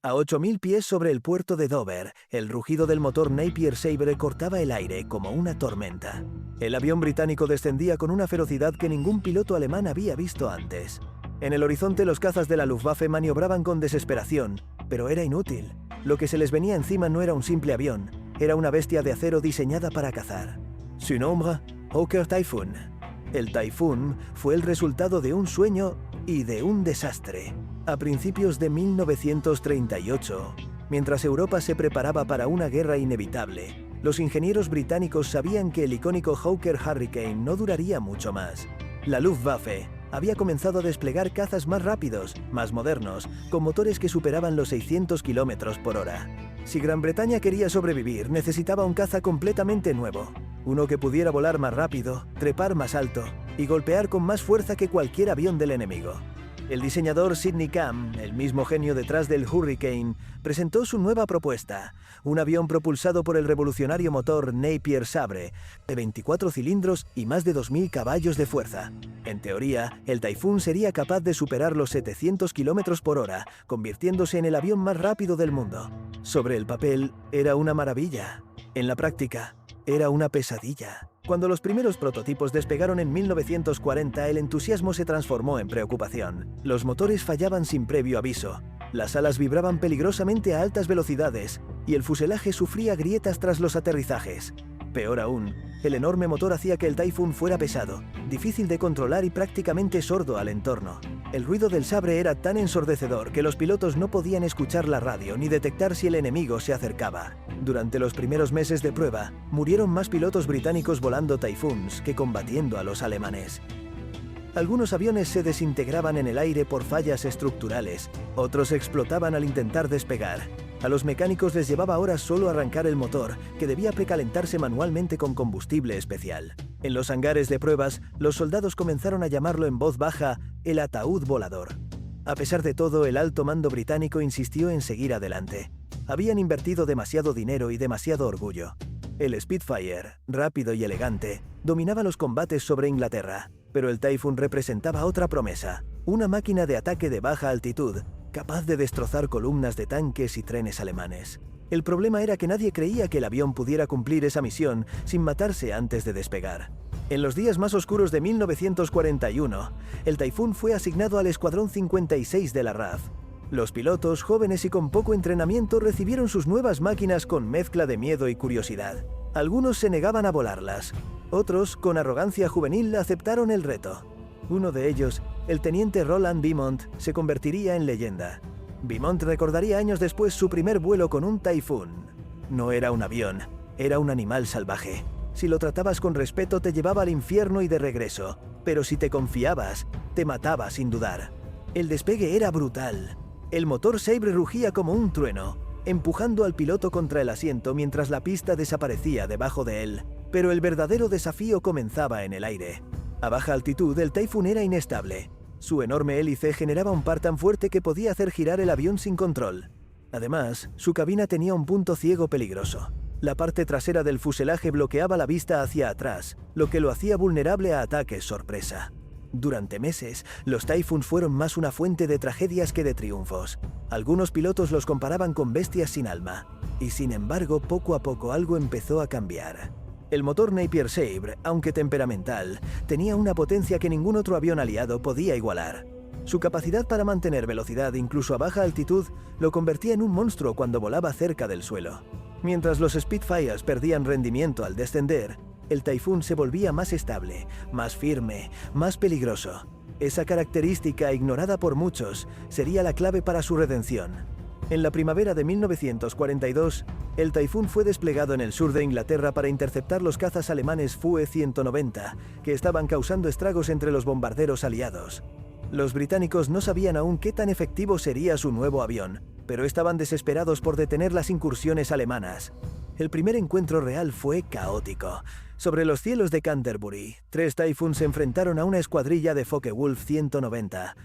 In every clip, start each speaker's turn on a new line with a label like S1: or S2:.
S1: A 8.000 pies sobre el puerto de Dover, el rugido del motor Napier Sabre cortaba el aire como una tormenta. El avión británico descendía con una ferocidad que ningún piloto alemán había visto antes. En el horizonte los cazas de la Luftwaffe maniobraban con desesperación, pero era inútil. Lo que se les venía encima no era un simple avión, era una bestia de acero diseñada para cazar. Su nombre, Hawker Typhoon. El Typhoon fue el resultado de un sueño y de un desastre. A principios de 1938, mientras Europa se preparaba para una guerra inevitable, los ingenieros británicos sabían que el icónico Hawker Hurricane no duraría mucho más. La Luftwaffe había comenzado a desplegar cazas más rápidos, más modernos, con motores que superaban los 600 km por hora. Si Gran Bretaña quería sobrevivir, necesitaba un caza completamente nuevo. Uno que pudiera volar más rápido, trepar más alto y golpear con más fuerza que cualquier avión del enemigo. El diseñador Sidney Cam, el mismo genio detrás del Hurricane, presentó su nueva propuesta, un avión propulsado por el revolucionario motor Napier Sabre, de 24 cilindros y más de 2.000 caballos de fuerza. En teoría, el Typhoon sería capaz de superar los 700 km por hora, convirtiéndose en el avión más rápido del mundo. Sobre el papel, era una maravilla. En la práctica, era una pesadilla. Cuando los primeros prototipos despegaron en 1940, el entusiasmo se transformó en preocupación. Los motores fallaban sin previo aviso, las alas vibraban peligrosamente a altas velocidades y el fuselaje sufría grietas tras los aterrizajes. Peor aún, el enorme motor hacía que el Typhoon fuera pesado, difícil de controlar y prácticamente sordo al entorno. El ruido del Sabre era tan ensordecedor que los pilotos no podían escuchar la radio ni detectar si el enemigo se acercaba. Durante los primeros meses de prueba, murieron más pilotos británicos volando Typhoons que combatiendo a los alemanes. Algunos aviones se desintegraban en el aire por fallas estructurales, otros explotaban al intentar despegar. A los mecánicos les llevaba horas solo arrancar el motor, que debía precalentarse manualmente con combustible especial. En los hangares de pruebas, los soldados comenzaron a llamarlo en voz baja el ataúd volador. A pesar de todo, el alto mando británico insistió en seguir adelante. Habían invertido demasiado dinero y demasiado orgullo. El Spitfire, rápido y elegante, dominaba los combates sobre Inglaterra, pero el Typhoon representaba otra promesa, una máquina de ataque de baja altitud, capaz de destrozar columnas de tanques y trenes alemanes. El problema era que nadie creía que el avión pudiera cumplir esa misión sin matarse antes de despegar. En los días más oscuros de 1941, el Typhoon fue asignado al Escuadrón 56 de la RAF. Los pilotos, jóvenes y con poco entrenamiento, recibieron sus nuevas máquinas con mezcla de miedo y curiosidad. Algunos se negaban a volarlas. Otros, con arrogancia juvenil, aceptaron el reto. Uno de ellos, el teniente Roland Beaumont, se convertiría en leyenda. Beaumont recordaría años después su primer vuelo con un Typhoon. No era un avión, era un animal salvaje. Si lo tratabas con respeto te llevaba al infierno y de regreso, pero si te confiabas, te mataba sin dudar. El despegue era brutal. El motor Sabre rugía como un trueno, empujando al piloto contra el asiento mientras la pista desaparecía debajo de él. Pero el verdadero desafío comenzaba en el aire. A baja altitud, el Typhoon era inestable. Su enorme hélice generaba un par tan fuerte que podía hacer girar el avión sin control. Además, su cabina tenía un punto ciego peligroso. La parte trasera del fuselaje bloqueaba la vista hacia atrás, lo que lo hacía vulnerable a ataques sorpresa. Durante meses, los Typhoons fueron más una fuente de tragedias que de triunfos. Algunos pilotos los comparaban con bestias sin alma. Y sin embargo, poco a poco algo empezó a cambiar. El motor Napier Sabre, aunque temperamental, tenía una potencia que ningún otro avión aliado podía igualar. Su capacidad para mantener velocidad incluso a baja altitud lo convertía en un monstruo cuando volaba cerca del suelo. Mientras los Spitfires perdían rendimiento al descender, el Typhoon se volvía más estable, más firme, más peligroso. Esa característica, ignorada por muchos, sería la clave para su redención. En la primavera de 1942, el Typhoon fue desplegado en el sur de Inglaterra para interceptar los cazas alemanes Fue 190, que estaban causando estragos entre los bombarderos aliados. Los británicos no sabían aún qué tan efectivo sería su nuevo avión, pero estaban desesperados por detener las incursiones alemanas. El primer encuentro real fue caótico. Sobre los cielos de Canterbury, 3 Typhoons se enfrentaron a una escuadrilla de Focke-Wulf 190.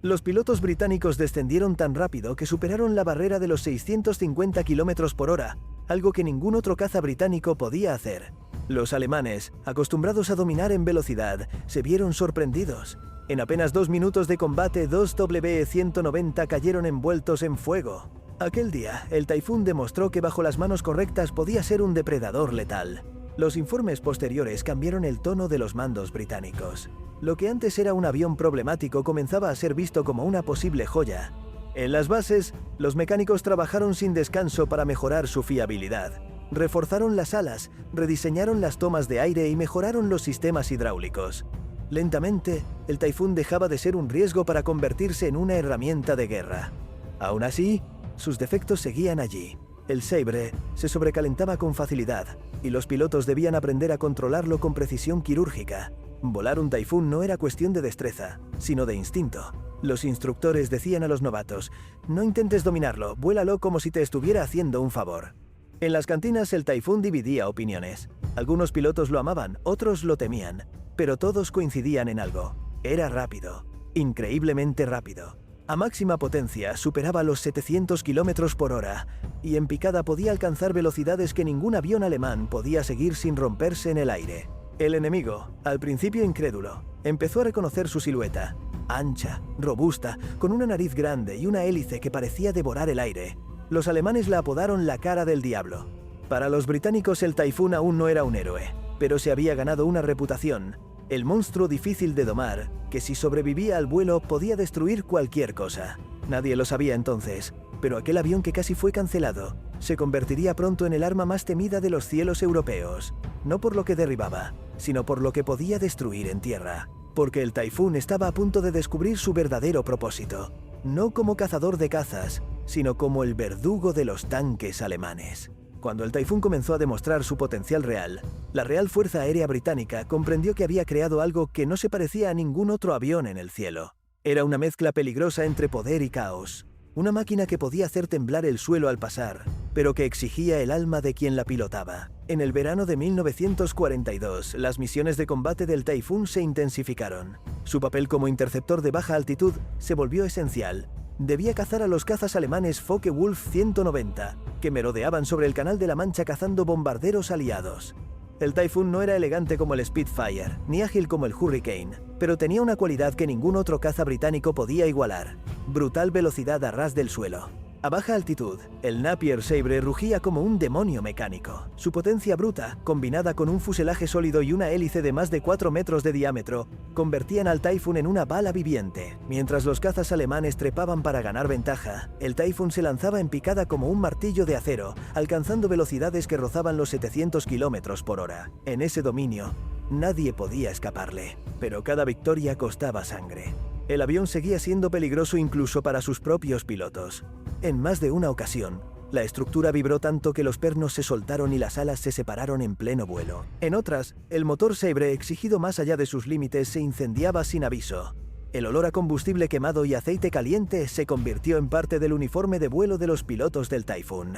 S1: Los pilotos británicos descendieron tan rápido que superaron la barrera de los 650 km por hora, algo que ningún otro caza británico podía hacer. Los alemanes, acostumbrados a dominar en velocidad, se vieron sorprendidos. En apenas 2 minutos de combate, 2 W-190 cayeron envueltos en fuego. Aquel día, el Taifún demostró que bajo las manos correctas podía ser un depredador letal. Los informes posteriores cambiaron el tono de los mandos británicos. Lo que antes era un avión problemático comenzaba a ser visto como una posible joya. En las bases, los mecánicos trabajaron sin descanso para mejorar su fiabilidad. Reforzaron las alas, rediseñaron las tomas de aire y mejoraron los sistemas hidráulicos. Lentamente, el Taifún dejaba de ser un riesgo para convertirse en una herramienta de guerra. Aún así, sus defectos seguían allí. El Sabre se sobrecalentaba con facilidad, y los pilotos debían aprender a controlarlo con precisión quirúrgica. Volar un Taifún no era cuestión de destreza, sino de instinto. Los instructores decían a los novatos: no intentes dominarlo, vuélalo como si te estuviera haciendo un favor. En las cantinas el Taifún dividía opiniones. Algunos pilotos lo amaban, otros lo temían, pero todos coincidían en algo: era rápido, increíblemente rápido. A máxima potencia superaba los 700 km por hora, y en picada podía alcanzar velocidades que ningún avión alemán podía seguir sin romperse en el aire. El enemigo, al principio incrédulo, empezó a reconocer su silueta: ancha, robusta, con una nariz grande y una hélice que parecía devorar el aire. Los alemanes la apodaron la cara del diablo. Para los británicos el Taifún aún no era un héroe, pero se había ganado una reputación: el monstruo difícil de domar, que si sobrevivía al vuelo podía destruir cualquier cosa. Nadie lo sabía entonces, pero aquel avión que casi fue cancelado se convertiría pronto en el arma más temida de los cielos europeos, no por lo que derribaba, sino por lo que podía destruir en tierra. Porque el Taifún estaba a punto de descubrir su verdadero propósito, no como cazador de cazas, sino como el verdugo de los tanques alemanes. Cuando el Taifún comenzó a demostrar su potencial real, la Real Fuerza Aérea Británica comprendió que había creado algo que no se parecía a ningún otro avión en el cielo. Era una mezcla peligrosa entre poder y caos. Una máquina que podía hacer temblar el suelo al pasar, pero que exigía el alma de quien la pilotaba. En el verano de 1942, las misiones de combate del Taifún se intensificaron. Su papel como interceptor de baja altitud se volvió esencial. Debía cazar a los cazas alemanes Focke-Wulf 190, que merodeaban sobre el Canal de la Mancha cazando bombarderos aliados. El Taifún no era elegante como el Spitfire, ni ágil como el Hurricane, pero tenía una cualidad que ningún otro caza británico podía igualar: brutal velocidad a ras del suelo. A baja altitud, el Napier Sabre rugía como un demonio mecánico. Su potencia bruta, combinada con un fuselaje sólido y una hélice de más de 4 metros de diámetro, convertían al Taifún en una bala viviente. Mientras los cazas alemanes trepaban para ganar ventaja, el Taifún se lanzaba en picada como un martillo de acero, alcanzando velocidades que rozaban los 700 km por hora. En ese dominio, nadie podía escaparle, pero cada victoria costaba sangre. El avión seguía siendo peligroso incluso para sus propios pilotos. En más de una ocasión, la estructura vibró tanto que los pernos se soltaron y las alas se separaron en pleno vuelo. En otras, el motor Sabre, exigido más allá de sus límites, se incendiaba sin aviso. El olor a combustible quemado y aceite caliente se convirtió en parte del uniforme de vuelo de los pilotos del Taifún.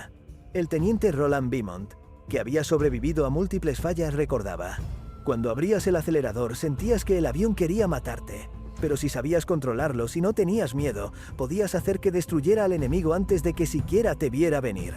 S1: El teniente Roland Beaumont, que había sobrevivido a múltiples fallas, recordaba: cuando abrías el acelerador sentías que el avión quería matarte. Pero si sabías controlarlo, si no tenías miedo, podías hacer que destruyera al enemigo antes de que siquiera te viera venir.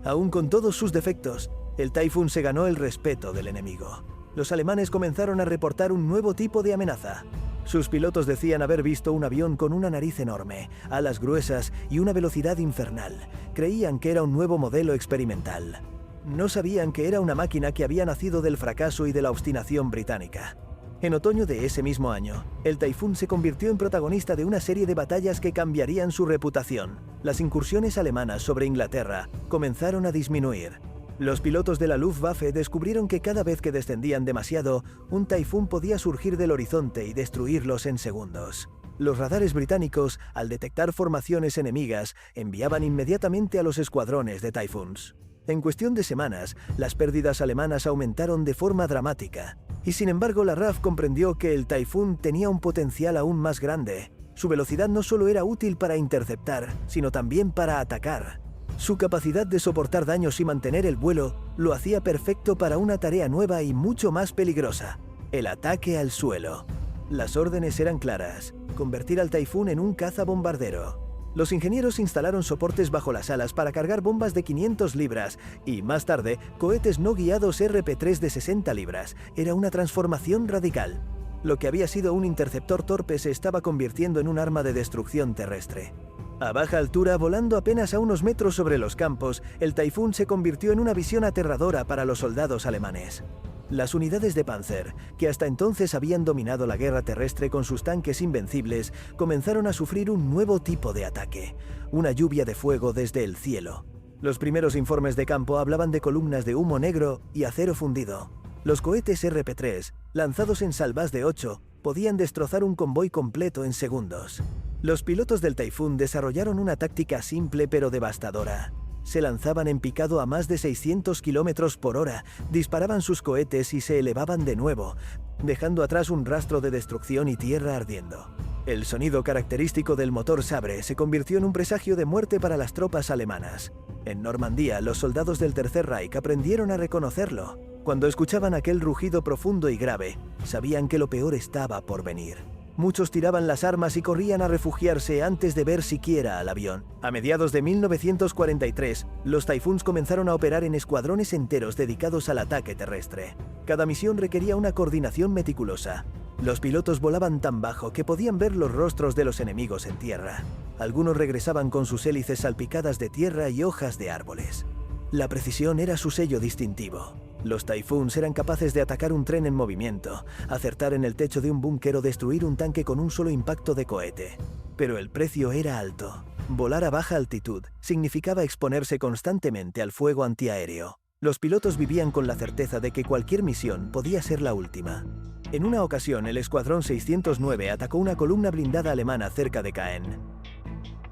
S1: Aún con todos sus defectos, el Taifún se ganó el respeto del enemigo. Los alemanes comenzaron a reportar un nuevo tipo de amenaza. Sus pilotos decían haber visto un avión con una nariz enorme, alas gruesas y una velocidad infernal. Creían que era un nuevo modelo experimental. No sabían que era una máquina que había nacido del fracaso y de la obstinación británica. En otoño de ese mismo año, el Taifún se convirtió en protagonista de una serie de batallas que cambiarían su reputación. Las incursiones alemanas sobre Inglaterra comenzaron a disminuir. Los pilotos de la Luftwaffe descubrieron que cada vez que descendían demasiado, un Taifún podía surgir del horizonte y destruirlos en segundos. Los radares británicos, al detectar formaciones enemigas, enviaban inmediatamente a los escuadrones de Taifuns. En cuestión de semanas, las pérdidas alemanas aumentaron de forma dramática. Y sin embargo, la RAF comprendió que el Taifún tenía un potencial aún más grande. Su velocidad no solo era útil para interceptar, sino también para atacar. Su capacidad de soportar daños y mantener el vuelo lo hacía perfecto para una tarea nueva y mucho más peligrosa: el ataque al suelo. Las órdenes eran claras: convertir al Taifún en un caza bombardero. Los ingenieros instalaron soportes bajo las alas para cargar bombas de 500 libras y, más tarde, cohetes no guiados RP-3 de 60 libras. Era una transformación radical. Lo que había sido un interceptor torpe se estaba convirtiendo en un arma de destrucción terrestre. A baja altura, volando apenas a unos metros sobre los campos, el Taifún se convirtió en una visión aterradora para los soldados alemanes. Las unidades de Panzer, que hasta entonces habían dominado la guerra terrestre con sus tanques invencibles, comenzaron a sufrir un nuevo tipo de ataque, una lluvia de fuego desde el cielo. Los primeros informes de campo hablaban de columnas de humo negro y acero fundido. Los cohetes RP-3, lanzados en salvas de 8, podían destrozar un convoy completo en segundos. Los pilotos del Taifún desarrollaron una táctica simple pero devastadora. Se lanzaban en picado a más de 600 km por hora, disparaban sus cohetes y se elevaban de nuevo, dejando atrás un rastro de destrucción y tierra ardiendo. El sonido característico del motor Sabre se convirtió en un presagio de muerte para las tropas alemanas. En Normandía, los soldados del Tercer Reich aprendieron a reconocerlo. Cuando escuchaban aquel rugido profundo y grave, sabían que lo peor estaba por venir. Muchos tiraban las armas y corrían a refugiarse antes de ver siquiera al avión. A mediados de 1943, los Taifuns comenzaron a operar en escuadrones enteros dedicados al ataque terrestre. Cada misión requería una coordinación meticulosa. Los pilotos volaban tan bajo que podían ver los rostros de los enemigos en tierra. Algunos regresaban con sus hélices salpicadas de tierra y hojas de árboles. La precisión era su sello distintivo. Los Taifuns eran capaces de atacar un tren en movimiento, acertar en el techo de un búnker o destruir un tanque con un solo impacto de cohete. Pero el precio era alto. Volar a baja altitud significaba exponerse constantemente al fuego antiaéreo. Los pilotos vivían con la certeza de que cualquier misión podía ser la última. En una ocasión, el Escuadrón 609 atacó una columna blindada alemana cerca de Caen.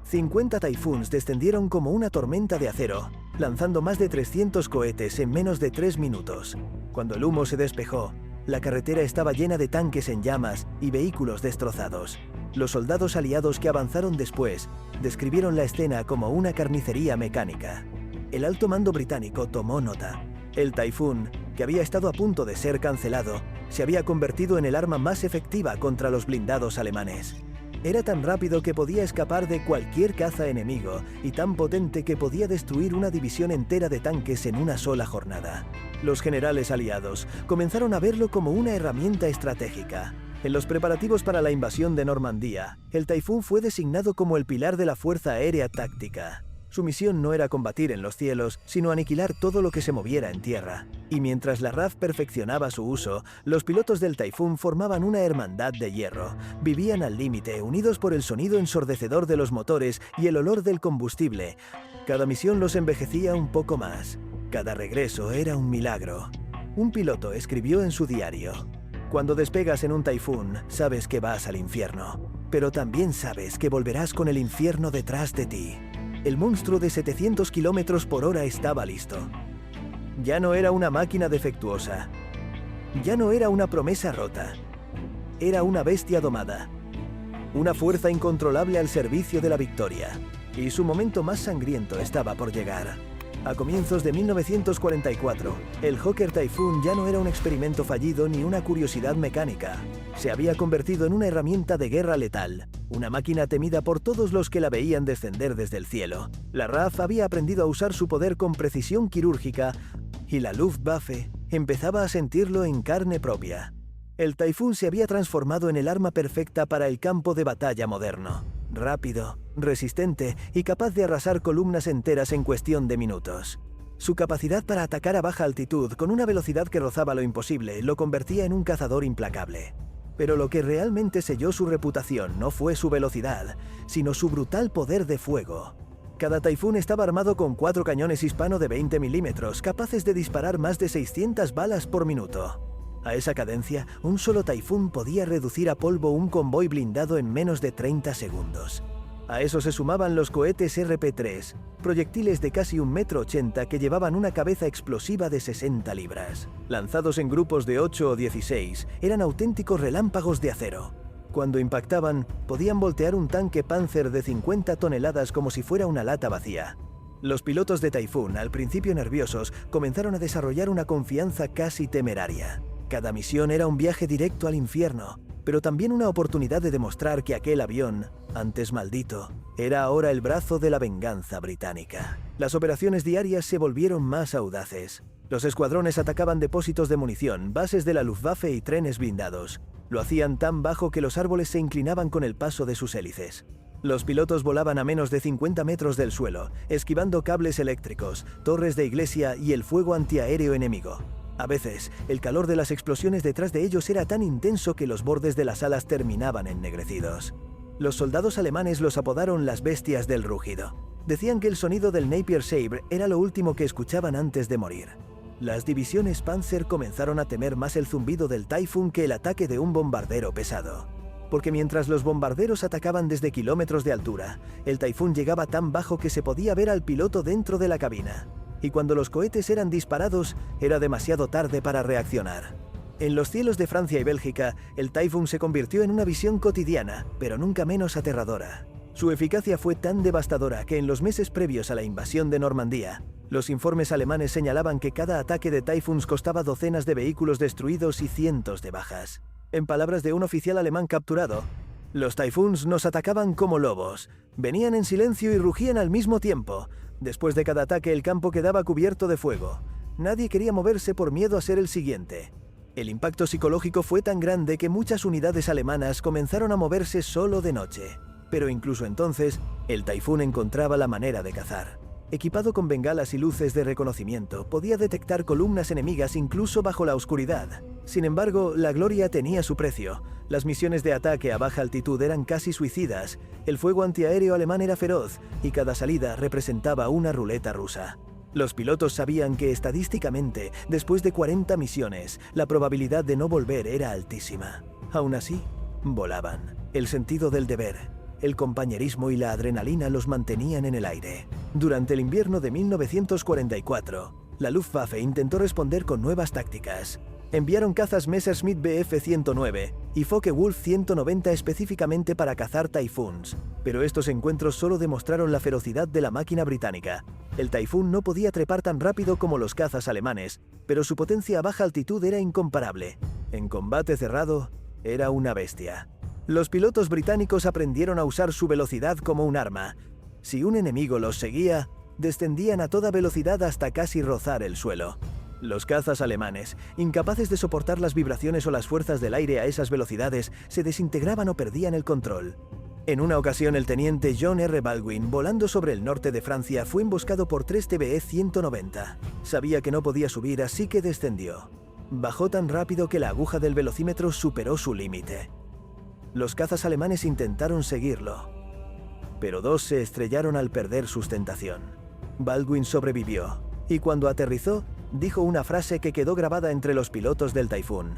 S1: 50 Taifuns descendieron como una tormenta de acero, lanzando más de 300 cohetes en menos de 3 minutos. Cuando el humo se despejó, la carretera estaba llena de tanques en llamas y vehículos destrozados. Los soldados aliados que avanzaron después describieron la escena como una carnicería mecánica. El alto mando británico tomó nota. El Taifún, que había estado a punto de ser cancelado, se había convertido en el arma más efectiva contra los blindados alemanes. Era tan rápido que podía escapar de cualquier caza enemigo y tan potente que podía destruir una división entera de tanques en una sola jornada. Los generales aliados comenzaron a verlo como una herramienta estratégica. En los preparativos para la invasión de Normandía, el Taifún fue designado como el pilar de la Fuerza Aérea Táctica. Su misión no era combatir en los cielos, sino aniquilar todo lo que se moviera en tierra. Y mientras la RAF perfeccionaba su uso, los pilotos del Taifún formaban una hermandad de hierro. Vivían al límite, unidos por el sonido ensordecedor de los motores y el olor del combustible. Cada misión los envejecía un poco más. Cada regreso era un milagro. Un piloto escribió en su diario: "Cuando despegas en un Taifún, sabes que vas al infierno. Pero también sabes que volverás con el infierno detrás de ti". El monstruo de 700 km por hora estaba listo. Ya no era una máquina defectuosa. Ya no era una promesa rota. Era una bestia domada. Una fuerza incontrolable al servicio de la victoria. Y su momento más sangriento estaba por llegar. A comienzos de 1944, el Hawker Typhoon ya no era un experimento fallido ni una curiosidad mecánica. Se había convertido en una herramienta de guerra letal, una máquina temida por todos los que la veían descender desde el cielo. La RAF había aprendido a usar su poder con precisión quirúrgica y la Luftwaffe empezaba a sentirlo en carne propia. El Typhoon se había transformado en el arma perfecta para el campo de batalla moderno. Rápido, resistente y capaz de arrasar columnas enteras en cuestión de minutos. Su capacidad para atacar a baja altitud con una velocidad que rozaba lo imposible lo convertía en un cazador implacable. Pero lo que realmente selló su reputación no fue su velocidad, sino su brutal poder de fuego. Cada Typhoon estaba armado con 4 cañones Hispano de 20 milímetros, capaces de disparar más de 600 balas por minuto. A esa cadencia, un solo Typhoon podía reducir a polvo un convoy blindado en menos de 30 segundos. A eso se sumaban los cohetes RP-3, proyectiles de casi 1,80 m que llevaban una cabeza explosiva de 60 libras. Lanzados en grupos de 8 o 16, eran auténticos relámpagos de acero. Cuando impactaban, podían voltear un tanque Panzer de 50 toneladas como si fuera una lata vacía. Los pilotos de Typhoon, al principio nerviosos, comenzaron a desarrollar una confianza casi temeraria. Cada misión era un viaje directo al infierno, pero también una oportunidad de demostrar que aquel avión, antes maldito, era ahora el brazo de la venganza británica. Las operaciones diarias se volvieron más audaces. Los escuadrones atacaban depósitos de munición, bases de la Luftwaffe y trenes blindados. Lo hacían tan bajo que los árboles se inclinaban con el paso de sus hélices. Los pilotos volaban a menos de 50 metros del suelo, esquivando cables eléctricos, torres de iglesia y el fuego antiaéreo enemigo. A veces, el calor de las explosiones detrás de ellos era tan intenso que los bordes de las alas terminaban ennegrecidos. Los soldados alemanes los apodaron las bestias del rugido. Decían que el sonido del Napier Sabre era lo último que escuchaban antes de morir. Las divisiones Panzer comenzaron a temer más el zumbido del Typhoon que el ataque de un bombardero pesado. Porque mientras los bombarderos atacaban desde kilómetros de altura, el Typhoon llegaba tan bajo que se podía ver al piloto dentro de la cabina. Y cuando los cohetes eran disparados, era demasiado tarde para reaccionar. En los cielos de Francia y Bélgica, el Typhoon se convirtió en una visión cotidiana, pero nunca menos aterradora. Su eficacia fue tan devastadora que en los meses previos a la invasión de Normandía, los informes alemanes señalaban que cada ataque de Typhoons costaba docenas de vehículos destruidos y cientos de bajas. En palabras de un oficial alemán capturado, los Typhoons nos atacaban como lobos. Venían en silencio y rugían al mismo tiempo. Después de cada ataque el campo quedaba cubierto de fuego. Nadie quería moverse por miedo a ser el siguiente. El impacto psicológico fue tan grande que muchas unidades alemanas comenzaron a moverse solo de noche. Pero incluso entonces, el Typhoon encontraba la manera de cazar. Equipado con bengalas y luces de reconocimiento, podía detectar columnas enemigas incluso bajo la oscuridad. Sin embargo, la gloria tenía su precio. Las misiones de ataque a baja altitud eran casi suicidas, el fuego antiaéreo alemán era feroz y cada salida representaba una ruleta rusa. Los pilotos sabían que estadísticamente, después de 40 misiones, la probabilidad de no volver era altísima. Aún así, volaban. El sentido del deber, el compañerismo y la adrenalina los mantenían en el aire. Durante el invierno de 1944, la Luftwaffe intentó responder con nuevas tácticas. Enviaron cazas Messerschmitt Bf-109 y Focke-Wulf 190 específicamente para cazar Typhoons, pero estos encuentros solo demostraron la ferocidad de la máquina británica. El Typhoon no podía trepar tan rápido como los cazas alemanes, pero su potencia a baja altitud era incomparable. En combate cerrado, era una bestia. Los pilotos británicos aprendieron a usar su velocidad como un arma. Si un enemigo los seguía, descendían a toda velocidad hasta casi rozar el suelo. Los cazas alemanes, incapaces de soportar las vibraciones o las fuerzas del aire a esas velocidades, se desintegraban o perdían el control. En una ocasión el teniente John R. Baldwin, volando sobre el norte de Francia, fue emboscado por 3 TBE-190. Sabía que no podía subir, así que descendió. Bajó tan rápido que la aguja del velocímetro superó su límite. Los cazas alemanes intentaron seguirlo, pero dos se estrellaron al perder sustentación. Baldwin sobrevivió, y cuando aterrizó, dijo una frase que quedó grabada entre los pilotos del Typhoon.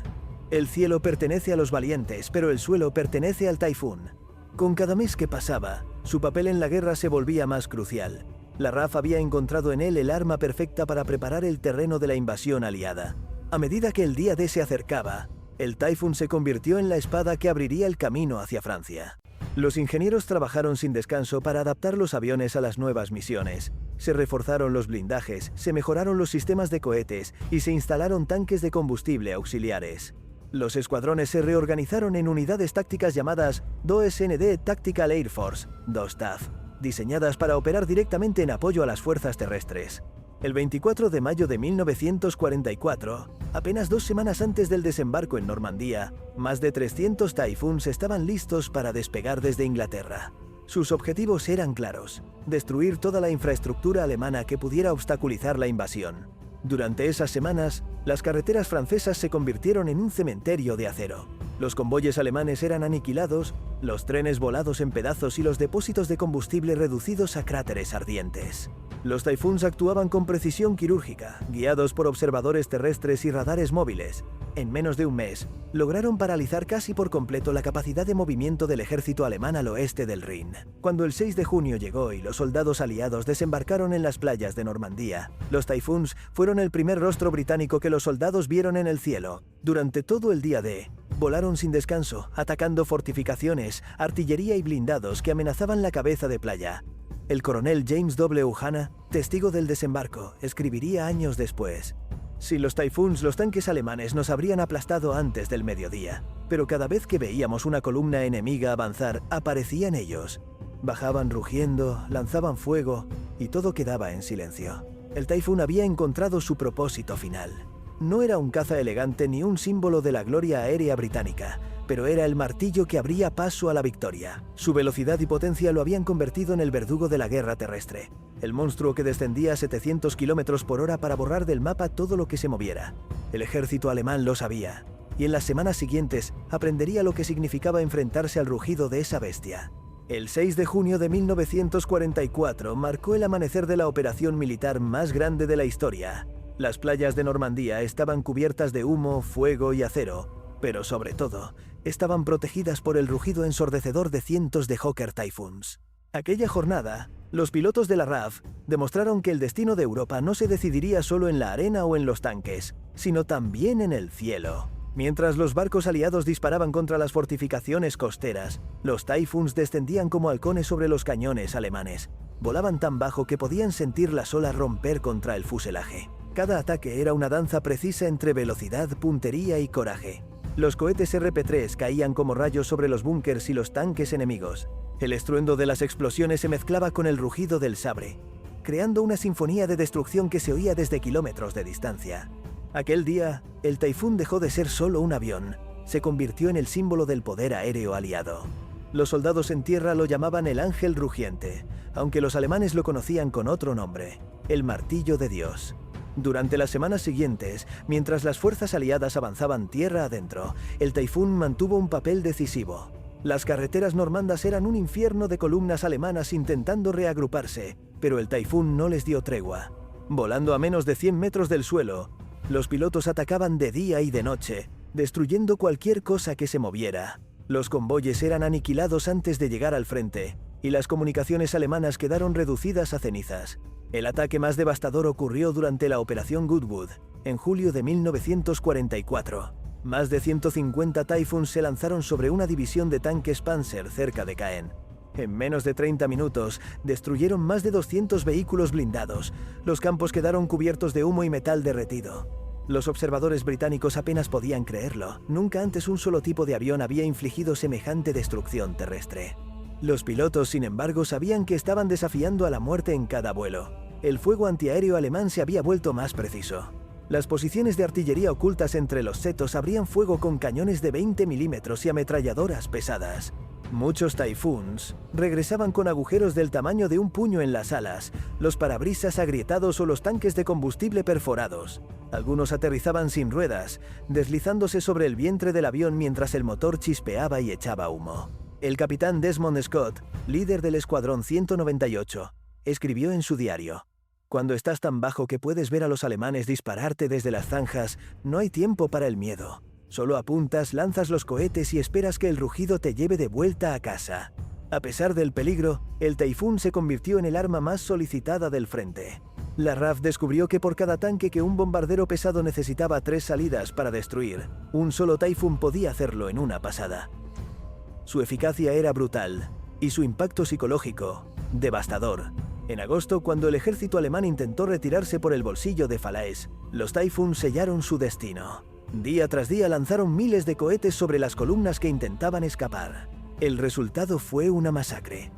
S1: El cielo pertenece a los valientes, pero el suelo pertenece al Typhoon. Con cada mes que pasaba, su papel en la guerra se volvía más crucial. La RAF había encontrado en él el arma perfecta para preparar el terreno de la invasión aliada. A medida que el día D se acercaba, el Typhoon se convirtió en la espada que abriría el camino hacia Francia. Los ingenieros trabajaron sin descanso para adaptar los aviones a las nuevas misiones. Se reforzaron los blindajes, se mejoraron los sistemas de cohetes y se instalaron tanques de combustible auxiliares. Los escuadrones se reorganizaron en unidades tácticas llamadas DOSND Tactical Air Force, DOSTAF, diseñadas para operar directamente en apoyo a las fuerzas terrestres. El 24 de mayo de 1944, apenas 2 semanas antes del desembarco en Normandía, más de 300 Typhoons estaban listos para despegar desde Inglaterra. Sus objetivos eran claros: destruir toda la infraestructura alemana que pudiera obstaculizar la invasión. Durante esas semanas, las carreteras francesas se convirtieron en un cementerio de acero. Los convoyes alemanes eran aniquilados, los trenes volados en pedazos y los depósitos de combustible reducidos a cráteres ardientes. Los Typhoons actuaban con precisión quirúrgica, guiados por observadores terrestres y radares móviles. En menos de un mes, lograron paralizar casi por completo la capacidad de movimiento del ejército alemán al oeste del Rin. Cuando el 6 de junio llegó y los soldados aliados desembarcaron en las playas de Normandía, los Typhoons fueron el primer rostro británico que los soldados vieron en el cielo. Durante todo el día D, volaron sin descanso, atacando fortificaciones, artillería y blindados que amenazaban la cabeza de playa. El coronel James W. Hanna, testigo del desembarco, escribiría años después: sin los Typhoons, los tanques alemanes nos habrían aplastado antes del mediodía, pero cada vez que veíamos una columna enemiga avanzar, aparecían ellos. Bajaban rugiendo, lanzaban fuego y todo quedaba en silencio. El Typhoon había encontrado su propósito final. No era un caza elegante ni un símbolo de la gloria aérea británica, pero era el martillo que abría paso a la victoria. Su velocidad y potencia lo habían convertido en el verdugo de la guerra terrestre. El monstruo que descendía a 700 km por hora para borrar del mapa todo lo que se moviera. El ejército alemán lo sabía, y en las semanas siguientes aprendería lo que significaba enfrentarse al rugido de esa bestia. El 6 de junio de 1944 marcó el amanecer de la operación militar más grande de la historia. Las playas de Normandía estaban cubiertas de humo, fuego y acero, pero sobre todo, estaban protegidas por el rugido ensordecedor de cientos de Hawker Typhoons. Aquella jornada, los pilotos de la RAF demostraron que el destino de Europa no se decidiría solo en la arena o en los tanques, sino también en el cielo. Mientras los barcos aliados disparaban contra las fortificaciones costeras, los Typhoons descendían como halcones sobre los cañones alemanes. Volaban tan bajo que podían sentir las olas romper contra el fuselaje. Cada ataque era una danza precisa entre velocidad, puntería y coraje. Los cohetes RP-3 caían como rayos sobre los búnkers y los tanques enemigos. El estruendo de las explosiones se mezclaba con el rugido del sabre, creando una sinfonía de destrucción que se oía desde kilómetros de distancia. Aquel día, el Typhoon dejó de ser solo un avión, se convirtió en el símbolo del poder aéreo aliado. Los soldados en tierra lo llamaban el Ángel Rugiente, aunque los alemanes lo conocían con otro nombre, el Martillo de Dios. Durante las semanas siguientes, mientras las fuerzas aliadas avanzaban tierra adentro, el Typhoon mantuvo un papel decisivo. Las carreteras normandas eran un infierno de columnas alemanas intentando reagruparse, pero el Typhoon no les dio tregua. Volando a menos de 100 metros del suelo, los pilotos atacaban de día y de noche, destruyendo cualquier cosa que se moviera. Los convoyes eran aniquilados antes de llegar al frente, y las comunicaciones alemanas quedaron reducidas a cenizas. El ataque más devastador ocurrió durante la Operación Goodwood, en julio de 1944. Más de 150 Typhoons se lanzaron sobre una división de tanques Panzer cerca de Caen. En menos de 30 minutos, destruyeron más de 200 vehículos blindados. Los campos quedaron cubiertos de humo y metal derretido. Los observadores británicos apenas podían creerlo. Nunca antes un solo tipo de avión había infligido semejante destrucción terrestre. Los pilotos, sin embargo, sabían que estaban desafiando a la muerte en cada vuelo. El fuego antiaéreo alemán se había vuelto más preciso. Las posiciones de artillería ocultas entre los setos abrían fuego con cañones de 20 milímetros y ametralladoras pesadas. Muchos Typhoons regresaban con agujeros del tamaño de un puño en las alas, los parabrisas agrietados o los tanques de combustible perforados. Algunos aterrizaban sin ruedas, deslizándose sobre el vientre del avión mientras el motor chispeaba y echaba humo. El capitán Desmond Scott, líder del Escuadrón 198, escribió en su diario: «Cuando estás tan bajo que puedes ver a los alemanes dispararte desde las zanjas, no hay tiempo para el miedo. Solo apuntas, lanzas los cohetes y esperas que el rugido te lleve de vuelta a casa». A pesar del peligro, el Typhoon se convirtió en el arma más solicitada del frente. La RAF descubrió que por cada tanque que un bombardero pesado necesitaba 3 salidas para destruir, un solo Typhoon podía hacerlo en una pasada. Su eficacia era brutal, y su impacto psicológico, devastador. En agosto, cuando el ejército alemán intentó retirarse por el bolsillo de Falaise, los Typhoon sellaron su destino. Día tras día lanzaron miles de cohetes sobre las columnas que intentaban escapar. El resultado fue una masacre.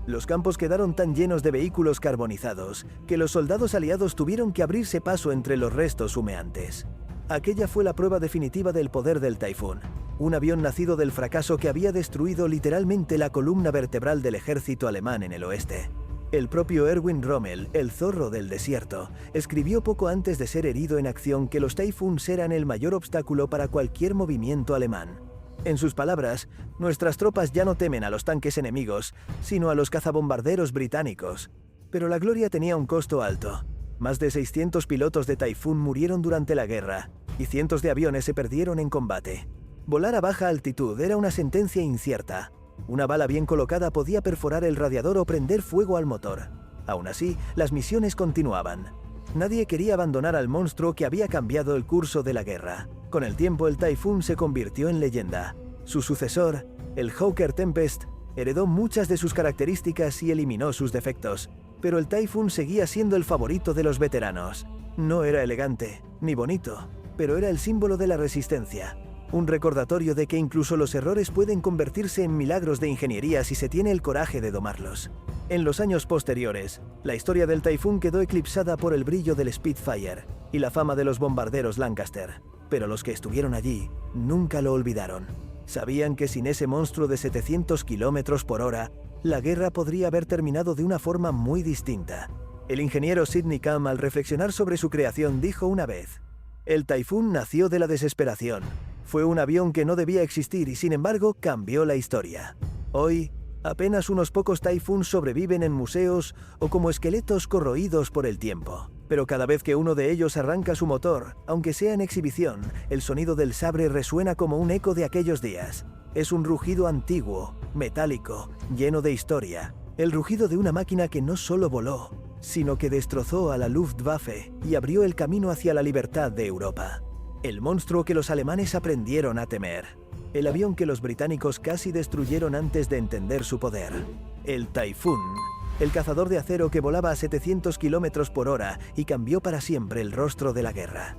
S1: Los campos quedaron tan llenos de vehículos carbonizados que los soldados aliados tuvieron que abrirse paso entre los restos humeantes. Aquella fue la prueba definitiva del poder del Typhoon, un avión nacido del fracaso que había destruido literalmente la columna vertebral del ejército alemán en el oeste. El propio Erwin Rommel, el zorro del desierto, escribió poco antes de ser herido en acción que los Typhoons eran el mayor obstáculo para cualquier movimiento alemán. En sus palabras, nuestras tropas ya no temen a los tanques enemigos, sino a los cazabombarderos británicos. Pero la gloria tenía un costo alto. Más de 600 pilotos de Typhoon murieron durante la guerra, y cientos de aviones se perdieron en combate. Volar a baja altitud era una sentencia incierta. Una bala bien colocada podía perforar el radiador o prender fuego al motor. Aún así, las misiones continuaban. Nadie quería abandonar al monstruo que había cambiado el curso de la guerra. Con el tiempo, el Typhoon se convirtió en leyenda. Su sucesor, el Hawker Tempest, heredó muchas de sus características y eliminó sus defectos. Pero el Typhoon seguía siendo el favorito de los veteranos. No era elegante, ni bonito, pero era el símbolo de la resistencia. Un recordatorio de que incluso los errores pueden convertirse en milagros de ingeniería si se tiene el coraje de domarlos. En los años posteriores, la historia del Typhoon quedó eclipsada por el brillo del Spitfire, y la fama de los bombarderos Lancaster. Pero los que estuvieron allí nunca lo olvidaron. Sabían que sin ese monstruo de 700 kilómetros por hora, la guerra podría haber terminado de una forma muy distinta. El ingeniero Sidney Cam, al reflexionar sobre su creación, dijo una vez: «El Typhoon nació de la desesperación. Fue un avión que no debía existir y sin embargo cambió la historia. Hoy, apenas unos pocos Typhoon sobreviven en museos o como esqueletos corroídos por el tiempo. Pero cada vez que uno de ellos arranca su motor, aunque sea en exhibición, el sonido del sabre resuena como un eco de aquellos días. Es un rugido antiguo, metálico, lleno de historia. El rugido de una máquina que no solo voló, sino que destrozó a la Luftwaffe y abrió el camino hacia la libertad de Europa. El monstruo que los alemanes aprendieron a temer. El avión que los británicos casi destruyeron antes de entender su poder. El Typhoon. El cazador de acero que volaba a 700 kilómetros por hora y cambió para siempre el rostro de la guerra.